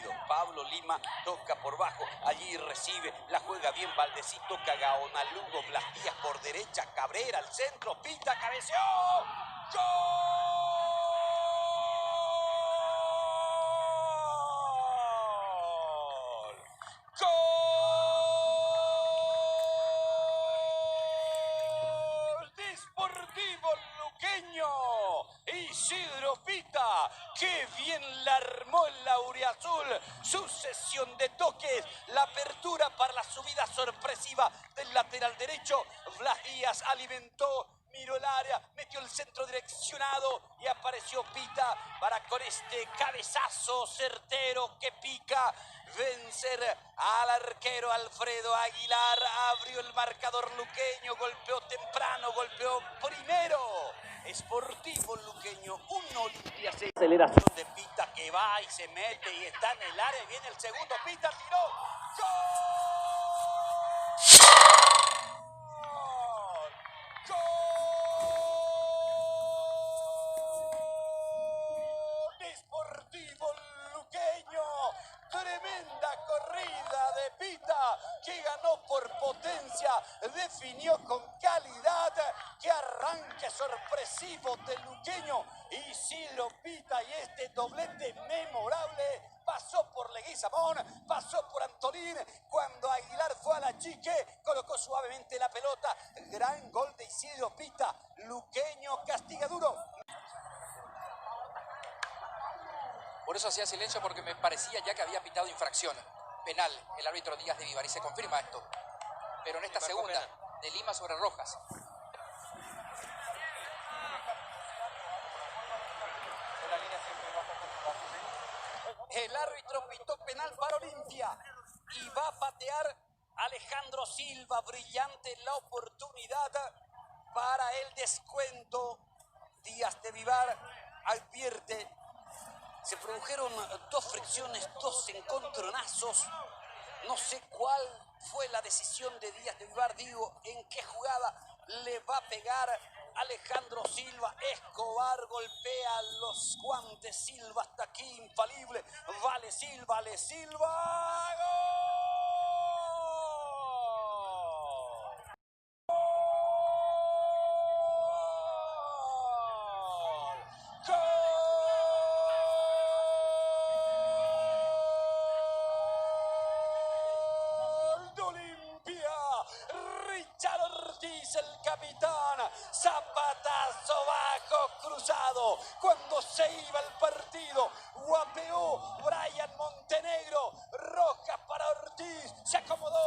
partido. Pablo Lima toca por bajo, allí recibe, la juega bien Valdesí, toca Gaona, Lugo, Blas Díaz por derecha, Cabrera al centro, pita, cabeceó. ¡Gol! ¡Gol! Desportivo Luqueño. Isidro Pita, qué bien la armó el Lauriazul. Sucesión de toques, la apertura para la subida sorpresiva del lateral derecho. Blas Díaz alimentó, miró el área, metió el centro direccionado y apareció Pita para con este cabezazo certero que pica vencer al arquero Alfredo Aguilar. Abrió el marcador luqueño, golpeó temprano, golpeó primero. Sportivo Luqueño, 1 Olimpia 6. Aceleración de Pita que va y se mete y está en el área. Viene el segundo, Pita tiró. ¡Gol! ¡Gol! Desportivo Luqueño. Tremenda corrida de Pita que ganó por potencia, definió con calidad. Que arranque sorpresivo de Luqueño. Isidro Pita y este doblete memorable. Pasó por Leguizamón, pasó por Antolín. Cuando Aguilar fue a la chique, colocó suavemente la pelota. Gran gol de Isidro Pita. Luqueño castiga duro. Por eso hacía silencio, porque me parecía ya que había pitado infracción penal el árbitro Díaz de Vivar, y se confirma esto. Pero en esta segunda, de Lima sobre Rojas. El árbitro pitó penal para Olimpia y va a patear Alejandro Silva. Brillante la oportunidad para el descuento. Díaz de Vivar advierte. Se produjeron dos fricciones, dos encontronazos. No sé cuál fue la decisión de Díaz de Vivar, digo, en qué jugada le va a pegar Alejandro Silva. Escobar golpea los guantes. Silva hasta aquí infalible. Vale Silva, vale Silva. ¡Gol! El capitán, zapatazo bajo cruzado, cuando se iba el partido, guapeó Brian Montenegro, roja para Ortiz, se acomodó